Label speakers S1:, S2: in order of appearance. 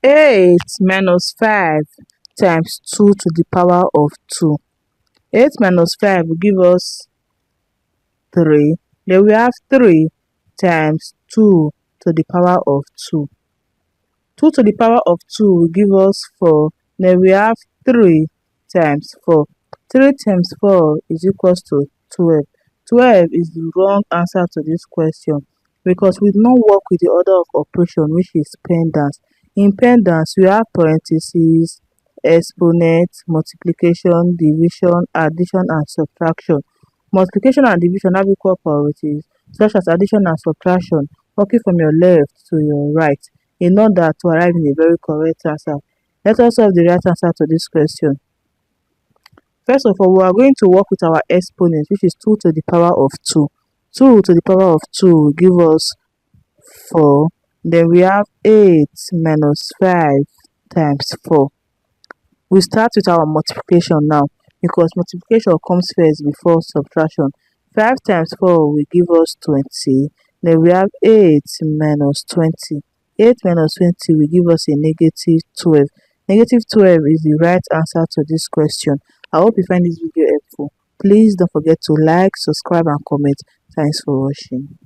S1: 8 minus 5 times 2 to the power of 2. 8 minus 5 will give us 3. Then we have 3 times 2 to the power of 2. 2 to the power of 2 will give us 4. Then we have 3 times 4. 3 times 4 is equals to 12. 12 is the wrong answer to this question because we do not work with the order of operation, which is PEMDAS. In PEMDAS, we have parentheses, exponent, multiplication, division, addition, and subtraction. Multiplication and division have equal priorities, such as addition and subtraction, working from your left to your right, in order to arrive in a very correct answer. Let us solve the right answer to this question. First of all, we are going to work with our exponent, which is 2 to the power of 2. 2 to the power of 2 will give us 4. Then we have 8 minus 5 times 4. We start with our multiplication now because multiplication comes first before subtraction. 5 times 4 will give us 20. Then we have 8 minus 20. 8 minus 20 will give us a negative 12. Negative 12 is the right answer to this question. I hope you find this video helpful. Please don't forget to like, subscribe and comment. Thanks for watching.